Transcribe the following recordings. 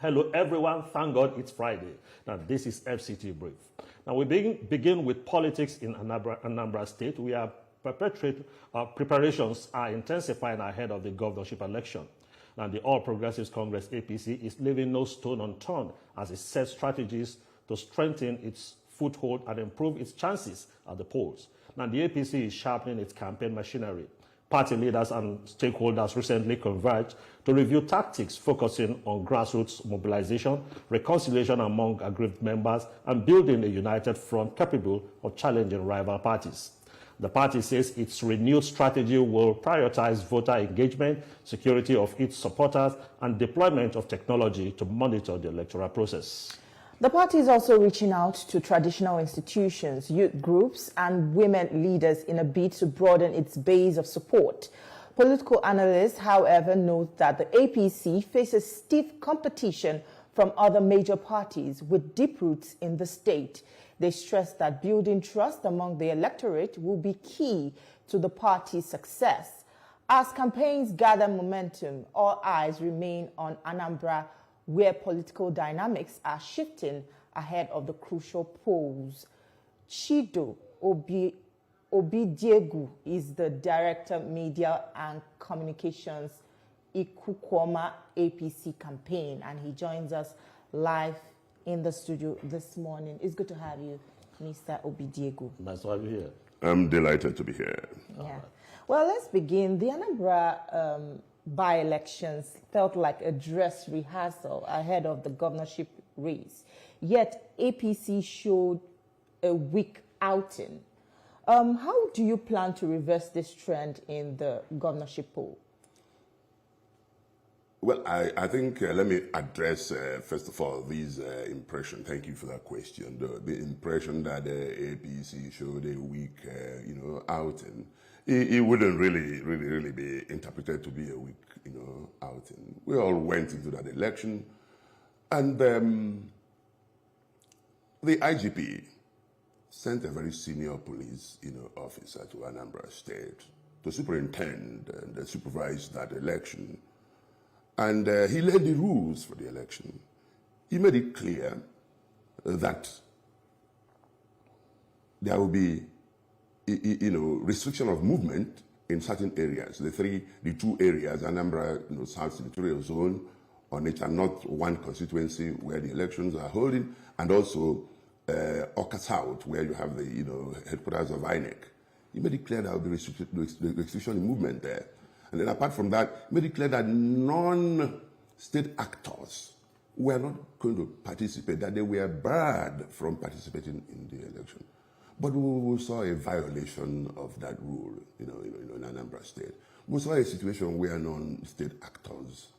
Hello everyone, thank God it's Friday. Now this is FCT Brief. Now we begin with politics in Anambra State. We are preparations are intensifying ahead of the governorship election. Now the All Progressives Congress APC is leaving no stone unturned as it sets strategies to strengthen its foothold and improve its chances at the polls. Now the APC is sharpening its campaign machinery. Party leaders and stakeholders recently converged to review tactics focusing on grassroots mobilization, reconciliation among aggrieved members, and building a united front capable of challenging rival parties. The party says its renewed strategy will prioritize voter engagement, security of its supporters, and deployment of technology to monitor the electoral process. The party is also reaching out to traditional institutions, youth groups, and women leaders in a bid to broaden its base of support. Political analysts, however, note that the APC faces stiff competition from other major parties with deep roots in the state. They stress that building trust among the electorate will be key to the party's success. As campaigns gather momentum, all eyes remain on Anambra, where political dynamics are shifting ahead of the crucial polls. Chido Obidiegu is the Director, Media and Communications, Ikukwoma APC campaign, and he joins us live in the studio this morning. It's good to have you, Mr. Obidiegu. Nice to have you here. I'm delighted to be here. Yeah. Well, let's begin. The Anambra by-elections felt like a dress rehearsal ahead of the governorship race. Yet APC showed a weak outing. How do you plan to reverse this trend in the governorship poll? Well, I think let me address, first of all, this impression. Thank you for that question. The impression that the APC showed a weak, outing. It wouldn't really be interpreted to be a weak, outing. We all went into that election, and the IGP sent a very senior police, officer to Anambra State to superintend and supervise that election. And he laid the rules for the election. He made it clear that there will be restriction of movement in certain areas. The two areas, Anambra South Senatorial Zone, Onitsha North 1 constituency where the elections are holding, and also Oka South where you have the headquarters of INEC. He made it clear there will be restriction in movement there. And then apart from that, he made it clear that non-state actors were not going to participate, that they were barred from participating in the election. But we saw a violation of that rule, in Anambra State. We saw a situation where non-state actors,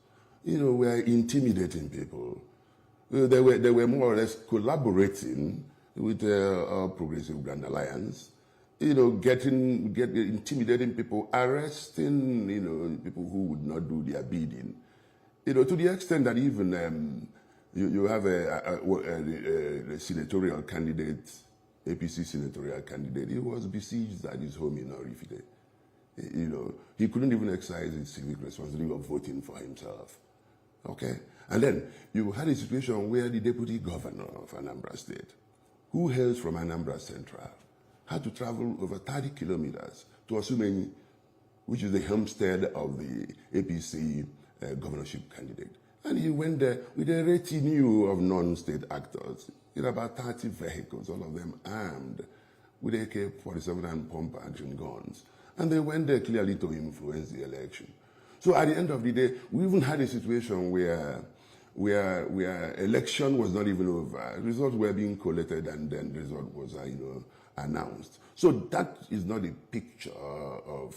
were intimidating people. They were more or less collaborating with our Progressive Grand Alliance, intimidating people, arresting, people who would not do their bidding, to the extent that even you have a senatorial candidate, APC senatorial candidate, he was besieged at his home in Orifite. He couldn't even exercise his civic responsibility of voting for himself. Okay? And then you had a situation where the deputy governor of Anambra State, who hails from Anambra Central, had to travel over 30 kilometers to Osumeni, which is the homestead of the APC governorship candidate. And he went there with a retinue of non-state actors, in about 30 vehicles, all of them armed with AK-47 and pump-action guns. And they went there clearly to influence the election. So at the end of the day, we even had a situation where election was not even over. Results were being collated, and then the result was, announced. So that is not a picture of,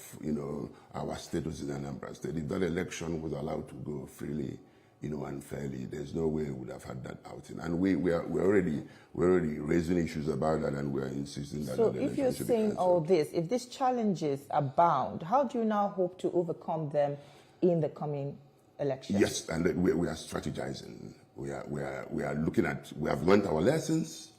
our status in Anambra State. If that election was allowed to go freely, unfairly, there's no way we would have had that outing. And we're already raising issues about that, and we're insisting that. So if you're saying all this, if these challenges abound, how do you now hope to overcome them in the coming election? Yes, and we are strategizing. We are looking at. We have learned our lessons.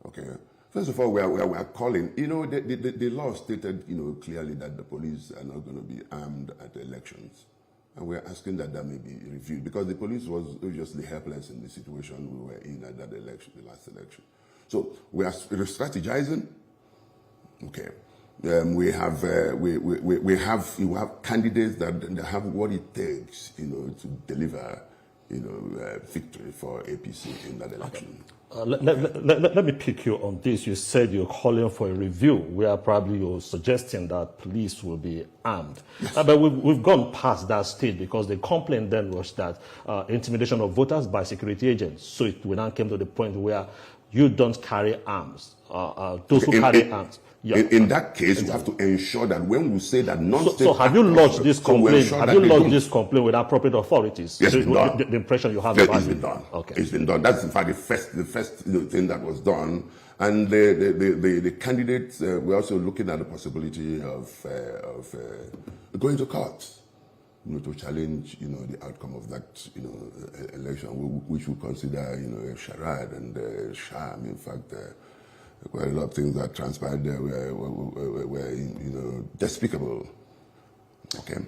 Okay. First of all, we are calling. The law stated, clearly that the police are not going to be armed at the elections. And we're asking that may be reviewed because the police was obviously helpless in the situation we were in at that election, the last election. So we are strategizing. Okay. We have candidates that have what it takes, to deliver, victory for APC in that election. Let me pick you on this. You said you're calling for a review where probably you're suggesting that police will be armed. Yes. But we've gone past that stage because the complaint then was that intimidation of voters by security agents. So we now came to the point where you don't carry arms. Those who carry arms. Yeah. In that case, we have to ensure that when we say that non-state... So have you lodged this complaint? Have you lodged this complaint with appropriate authorities? Yes, it's been done. The impression you have yes, about it's been done. Okay. It's been done. That's in fact the first thing that was done. And the candidates, we're also looking at the possibility of going to court, to challenge, the outcome of that, election, which we consider, a charade and a sham. In fact, quite a lot of things that transpired there were despicable. Okay.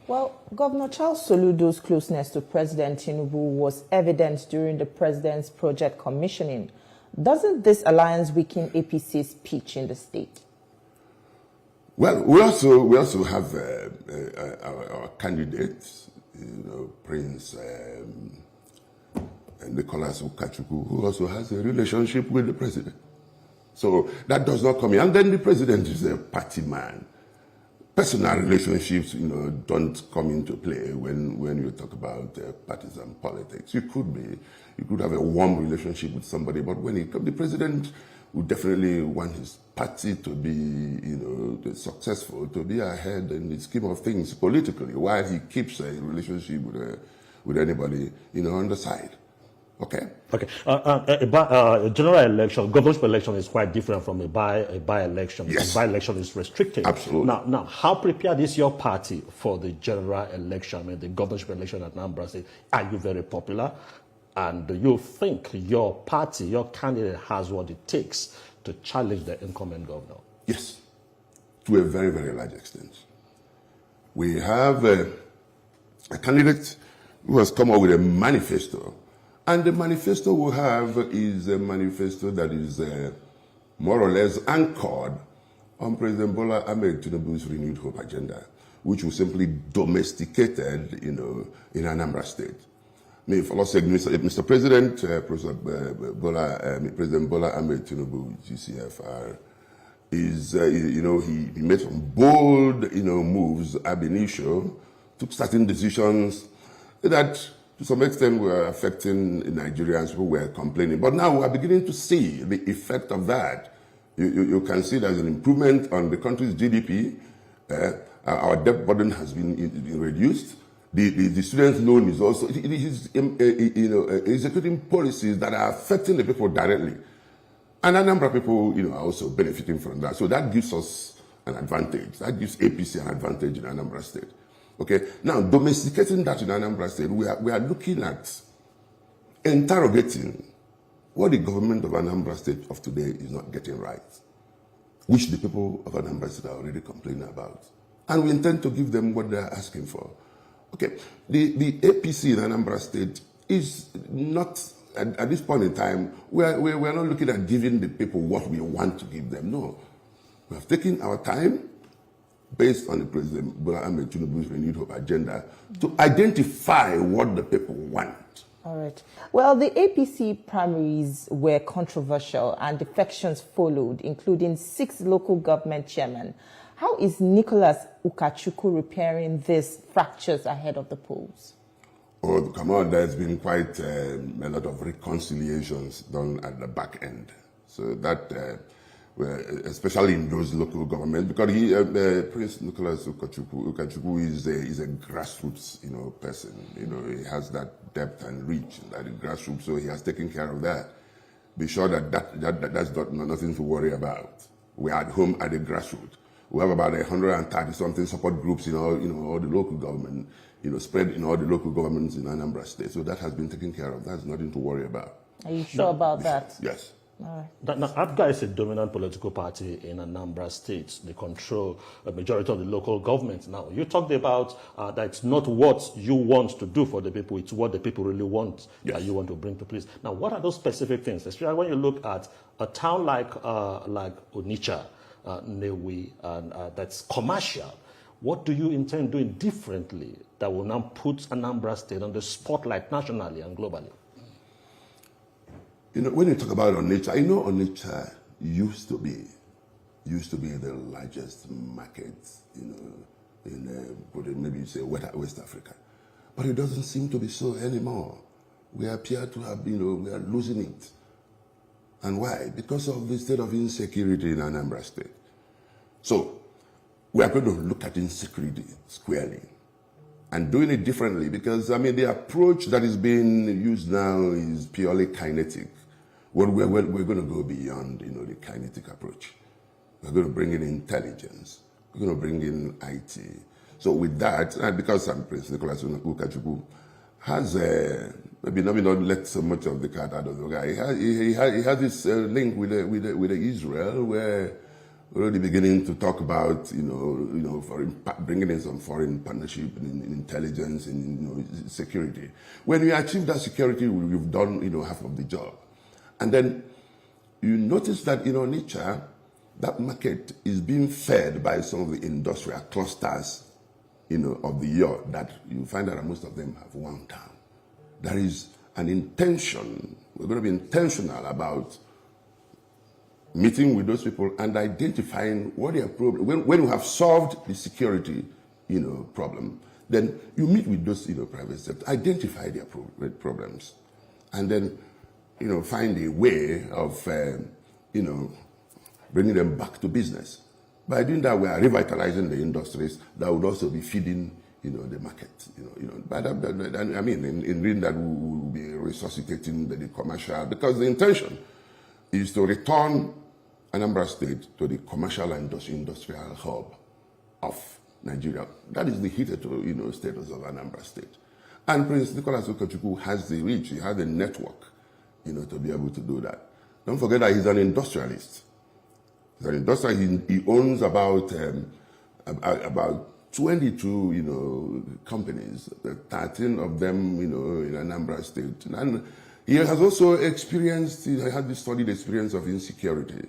Well, Governor Charles Soludo's closeness to President Tinubu was evident during the president's project commissioning. Doesn't this alliance weaken APC's pitch in the state? Well, we also have our candidates, Prince Nicholas Ukachukwu, who also has a relationship with the president. So that does not come in. And then the president is a party man. Personal relationships, don't come into play when you talk about partisan politics. You could have a warm relationship with somebody, but when it comes, the president would definitely want his party to be, successful, to be ahead in the scheme of things politically, while he keeps a relationship with anybody, on the side. Okay. Okay. A general election, governorship election is quite different from a by-election. Yes. A by-election is restricted. Absolutely. Now, how prepared is your party for the general election, the governorship election at Anambra State? Are you very popular? And do you think your party, your candidate, has what it takes to challenge the incumbent governor? Yes, to a very, very large extent. We have a candidate who has come up with a manifesto. And the manifesto we have is a manifesto that is more or less anchored on President Bola Ahmed Tinubu's renewed hope agenda, which was simply domesticated, in Anambra State. For us, Mr. President, President Bola Ahmed Tinubu, GCFR, is, he made some bold, moves ab initio, took certain decisions that to some extent were affecting Nigerians who were complaining. But now we are beginning to see the effect of that. You can see there's an improvement on the country's GDP. Our debt burden has been reduced. The student loan is also, it is executing policies that are affecting the people directly. And a number of people, are also benefiting from that. So that gives us an advantage. That gives APC an advantage in Anambra State. Okay, now domesticating that in Anambra State, we are looking at interrogating what the government of Anambra State of today is not getting right, which the people of Anambra State are already complaining about. And we intend to give them what they are asking for. Okay, the APC in Anambra State is not, at this point in time, we're not looking at giving the people what we want to give them. No, we have taken our time, based on the President Bola Ahmed Tinubu's renewed hope agenda, to identify what the people want. All right. Well, the APC primaries were controversial and defections followed, including 6 local government chairmen. How is Nicholas Ukachukwu repairing these fractures ahead of the polls? Oh, come on, there's been quite a lot of reconciliations done at the back end. So that... especially in those local governments, because Prince Nicholas Ukachukwu is a grassroots, person. He has that depth and reach at the grassroots, so he has taken care of that. Be sure that's nothing to worry about. We are at home at the grassroots. We have about 130-something support groups in all the local government, spread in all the local governments in Anambra State. So that has been taken care of. That's nothing to worry about. Are you sure about that? Yes. Now, APGA is a dominant political party in Anambra State. They control a majority of the local government. Now, you talked about that it's not what you want to do for the people, it's what the people really want that you want to bring to place. Now, what are those specific things? Especially when you look at a town like Onitsha, Nnewi, and that's commercial. What do you intend doing differently that will now put Anambra State on the spotlight nationally and globally? You know, when you talk about Onitsha, Onitsha used to be the largest market, in maybe you say West Africa, but it doesn't seem to be so anymore. We appear to have, we are losing it. And why? Because of the state of insecurity in Anambra State. So we are going to look at insecurity squarely and doing it differently, because the approach that is being used now is purely kinetic. Well, we're going to go beyond, the kinetic approach. We're going to bring in intelligence. We're going to bring in IT. So with that, because Prince Nicholas Ukachukwu has maybe not let so much of the cat out of the guy. He has this link with Israel, where we're already beginning to talk about bringing in some foreign partnership in intelligence and security. When we achieve that security, we've done half of the job. And then you notice that in Onitsha, that market is being fed by some of the industrial clusters, of the year, that you find that most of them have wound down. There is an intention. We're going to be intentional about meeting with those people and identifying what their problem. When you have solved the security, problem, then you meet with those, private sector, identify their problems, and then find a way of, bringing them back to business. By doing that, we are revitalizing the industries that would also be feeding, the market. In doing that, we will be resuscitating the commercial, because the intention is to return Anambra State to the commercial and industrial hub of Nigeria. That is the hitherto, status of Anambra State. And Prince Nicholas Ukachukwu has the reach, he has the network, to be able to do that. Don't forget that he's an industrialist. He's an industrialist. He owns about 22, companies, 13 of them, in Anambra State. And he has also experienced, he had this studied experience of insecurity,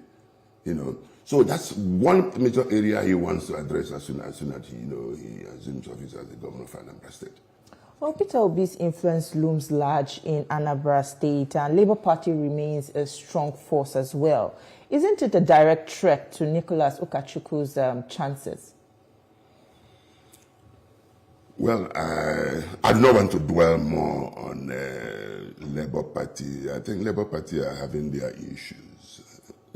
So that's one major area he wants to address as soon as he assumes office as the governor of Anambra State. Well, Peter Obi's influence looms large in Anambra State, and Labour Party remains a strong force as well. Isn't it a direct threat to Nicholas Ukachukwu's chances? Well, I do not want to dwell more on Labour Party. I think Labour Party are having their issues,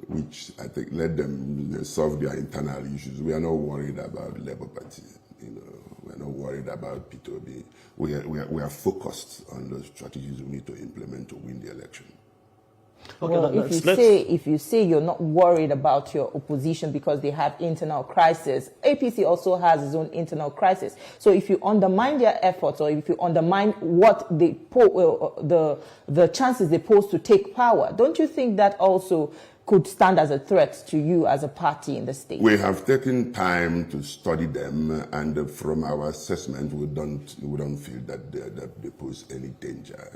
which I think let them solve their internal issues. We are not worried about Labour Party. We are not worried about Peter Obi. We are focused on the strategies we need to implement to win the election. Okay, well, if you say you're not worried about your opposition because they have internal crisis, APC also has its own internal crisis. So if you undermine their efforts, or if you undermine what they the chances they pose to take power, don't you think that also could stand as a threat to you as a party in the state? We have taken time to study them, and from our assessment, we don't feel that they pose any danger.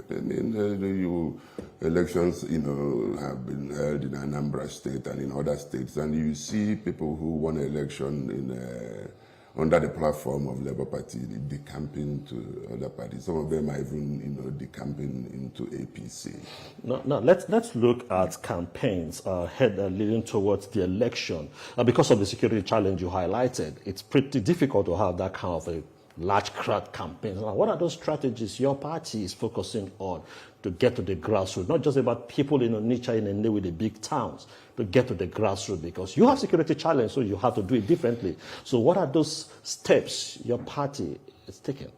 Elections, have been held in Anambra State and in other states, and you see people who won an election under the platform of Labour Party decamping to other parties. Some of them are even, decamping into APC. Now let's look at campaigns leading towards the election. Because of the security challenge you highlighted, it's pretty difficult to have that kind of a large crowd campaign. Now, what are those strategies your party is focusing on to get to the grassroots? Not just about people in Onitsha and Nnewi, the big towns, to get to the grassroots, because you have security challenge, so you have to do it differently. So what are those steps your party is taking?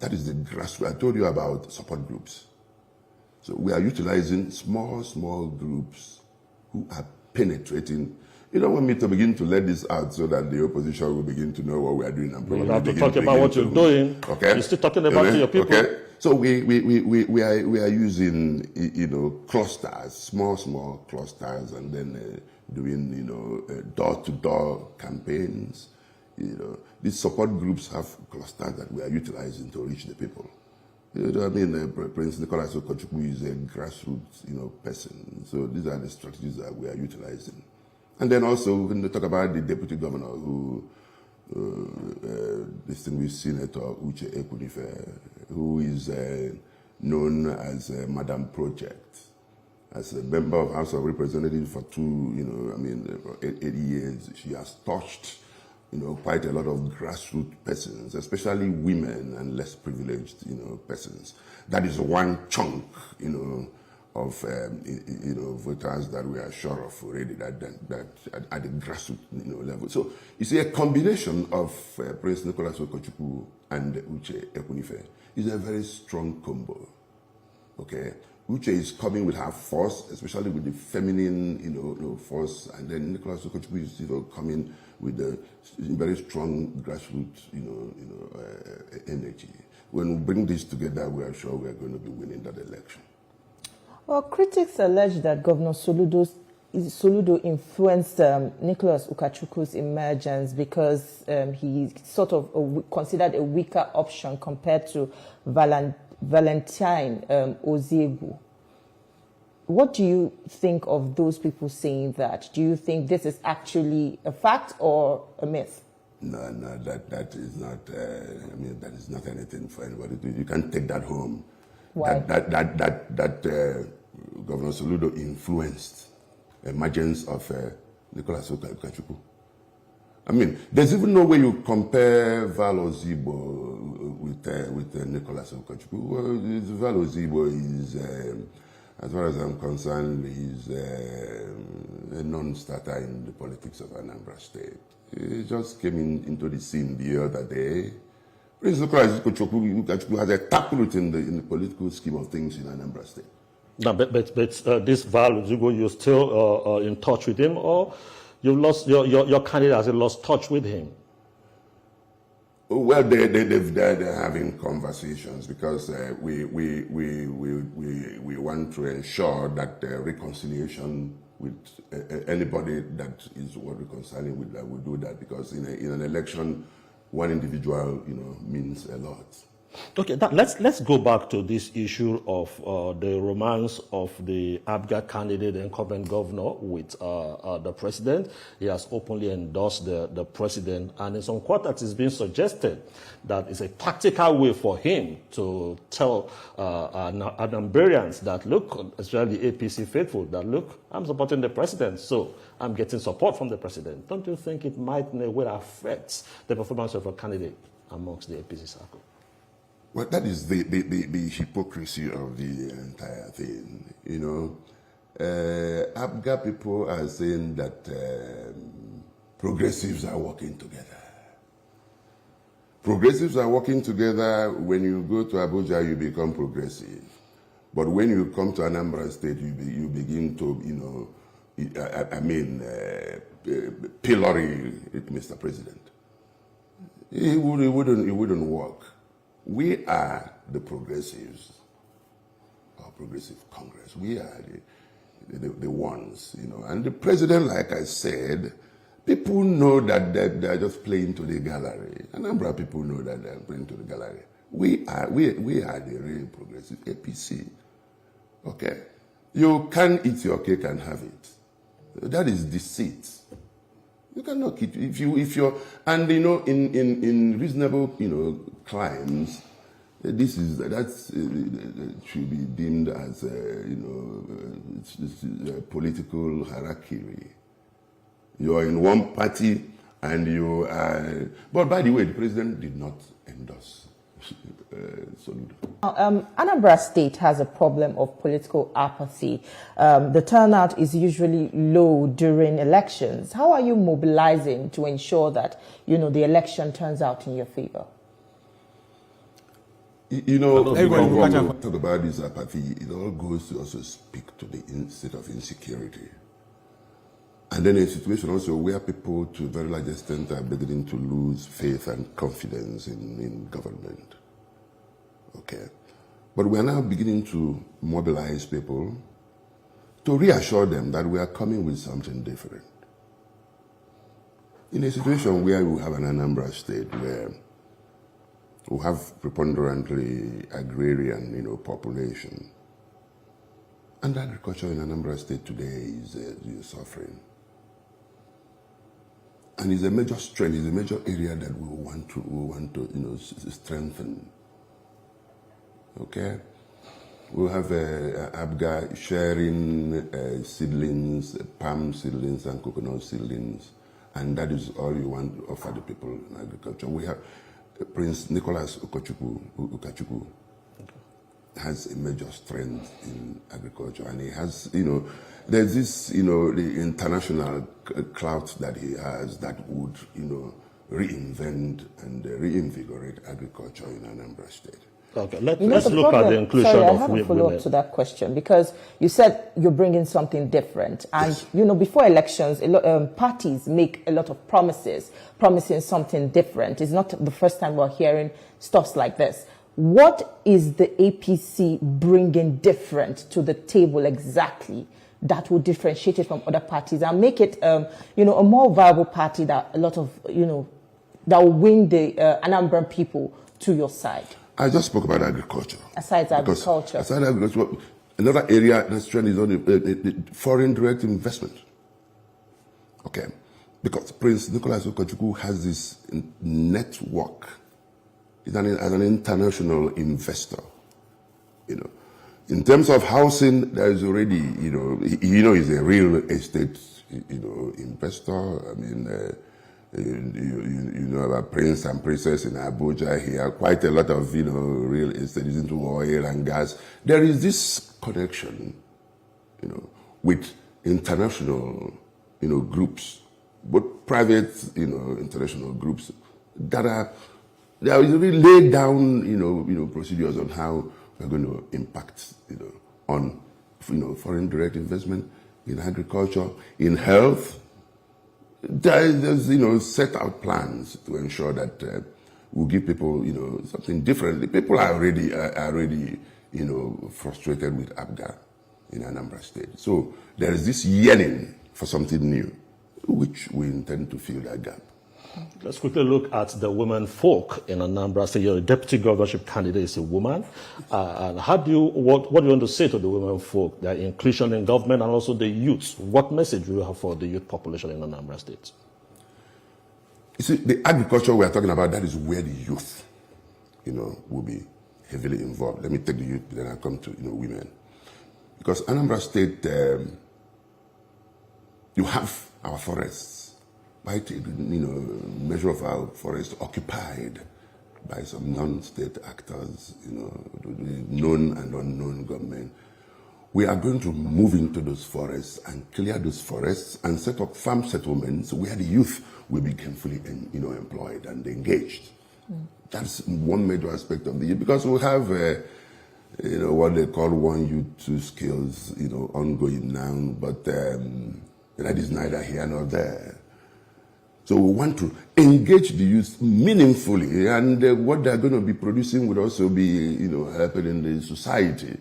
That is the grassroots. I told you about support groups. So we are utilizing small groups who are penetrating. You don't want me to begin to let this out so that the opposition will begin to know what we are doing. And you have to talk about what you're doing. Okay. You're still talking about your people. Okay. So we are using, you know, clusters, small clusters, and then doing, you know, door-to-door campaigns. You know, these support groups have clusters that we are utilizing to reach the people. You know, I mean, Prince Nicholas Okochukwu is a grassroots, you know, person. So these are the strategies that we are utilizing. And then also, when we talk about the deputy governor who, distinguished Senator Uche Ekwunife, who is known as Madam Project, as a member of House of Representatives for 8 years. She has touched, you know, quite a lot of grassroots persons, especially women and less privileged, you know, persons. That is one chunk, you know, of voters that we are sure of already that at the grassroots, you know, level. So you see, a combination of Prince Nicholas Okochukwu and Uche Ekwunife is a very strong combo. Okay, Uche is coming with her force, especially with the feminine, you know, force, and then Nicholas Okochukwu is, you know, coming with the very strong grassroots, you know, energy. When we bring this together, we are sure we are going to be winning that election. Well, critics allege that Governor Soludo influenced Nicholas Okachukwu's emergence because he's sort of considered a weaker option compared to Valentine Oziegbu. What do you think of those people saying that? Do you think this is actually a fact or a myth? No, that is not. That is not anything for anybody to do. You can't take that home. Why? That Governor Soludo influenced the emergence of Nicholas Okachukwu. I mean, there's even no way you compare Val Oziegbu with Nicholas Okachukwu. Well, Val Oziegbu is, as far as I'm concerned, he's a non-starter in the politics of Anambra State. He just came into the scene the other day. Prince Nicholas Okachukwu has a taproot in the political scheme of things in Anambra State. No, but this Val Oziegbu, you're still in touch with him, or you've lost your candidate has lost touch with him? Well, they're having conversations because we want to ensure that reconciliation with anybody that is reconciling with that will do that, because in an election, one individual, you know, means a lot. Okay, let's go back to this issue of the romance of the APGA candidate, the incumbent governor, with the president. He has openly endorsed the president, and in some quarters it's been suggested that it's a tactical way for him to tell Anambrians that, look, especially the APC faithful, that, look, I'm supporting the president, so I'm getting support from the president. Don't you think it might in a way affect the performance of a candidate amongst the APC circle? Well, that is the hypocrisy of the entire thing. You know, APGA people are saying that progressives are working together. Progressives are working together. When you go to Abuja, you become progressive. But when you come to Anambra State, you begin to, you know, pillory Mr. President. It wouldn't work. We are the progressives, or Progressive Congress. We are the ones, you know. And the president, like I said, people know that they're just playing to the gallery. Anambra people know that they're playing to the gallery. We are the real progressive APC. Okay? You can eat your cake and have it. That is deceit. You cannot keep if you're, and you know, in reasonable, you know, climes, that should be deemed as political harakiri. You are in one party and you are. But by the way, the president did not endorse Soludo. Anambra State has a problem of political apathy. The turnout is usually low during elections. How are you mobilizing to ensure that, you know, the election turns out in your favor? You know, when we talk about this apathy, it all goes to also speak to the state of insecurity. And then a situation also where people, to a very large extent, are beginning to lose faith and confidence in government. Okay. But we are now beginning to mobilize people to reassure them that we are coming with something different. In a situation where we have an Anambra state where we have preponderantly agrarian, population, and agriculture in Anambra state today is suffering. And it's a major strength, it's a major area that we want to strengthen. Okay? We'll have ABGA sharing seedlings, palm seedlings and coconut seedlings, and that is all you want to offer the people in agriculture. We have Prince Nicholas Ukachukwu has a major strength in agriculture, and he has, there's this, the international clout that he has that would, reinvent and reinvigorate agriculture in Anambra State. Okay, let's look at the inclusion of women. I have a follow-up to that question, because you said you're bringing something different. And, yes, before elections, parties make a lot of promises, promising something different. It's not the first time we're hearing stuff like this. What is the APC bringing different to the table exactly that will differentiate it from other parties and make it, a more viable party that a lot of, that will win the Anambran people to your side? I just spoke about agriculture. Aside agriculture. Aside agriculture, another area that's trend is on foreign direct investment. Okay, because Prince Nicholas Ukachukwu has this network. He's an international investor. In terms of housing, there is already, he's a real estate, investor. I mean. You know about Prince and Princess in Abuja here. Quite a lot of, real estate is into oil and gas. There is this connection, with international, groups, both private, international groups that they are really laid down, procedures on how we're going to impact, on, foreign direct investment in agriculture, in health. There's, set out plans to ensure that we'll give people, something different. The people are already, frustrated with ABGA in Anambra State. So there is this yearning for something new, which we intend to fill that gap. Let's quickly look at the women folk in Anambra State. Your deputy governorship candidate is a woman. And what do you want to say to the women folk, their inclusion in government, and also the youth? What message do you have for the youth population in Anambra State? You see, the agriculture we are talking about, that is where the youth, will be heavily involved. Let me take the youth, then I'll come to, women. Because Anambra State, you have our forests. Quite measure of our forest occupied by some non-state actors, known and unknown government. We are going to move into those forests and clear those forests and set up farm settlements where the youth will be gainfully, employed and engaged. That's one major aspect of the youth, because we have, what they call one youth, two skills, ongoing now, but that is neither here nor there. So we want to engage the youth meaningfully, and what they're going to be producing would also be, helping in the society.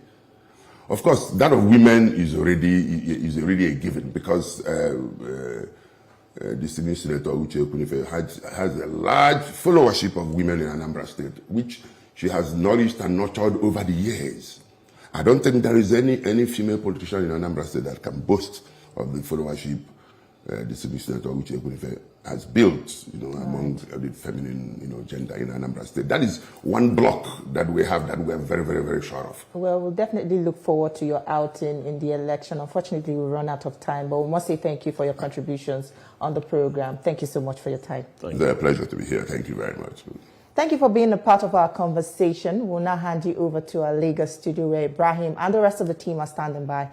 Of course, that of women is already a given, because distinguished Senator Uche Okunife has a large followership of women in Anambra State, which she has nourished and nurtured over the years. I don't think there is any female politician in Anambra State that can boast of the followership distinguished Senator Uche Okunife has built, among the feminine, gender in Anambra State. That is one block that we have that we are very, very, very sure of. Well, we'll definitely look forward to your outing in the election. Unfortunately, we'll run out of time, but we must say thank you for your contributions on the program. Thank you so much for your time. It's a pleasure to be here. Thank you very much. Thank you for being a part of our conversation. We'll now hand you over to our Lagos studio, where Ibrahim and the rest of the team are standing by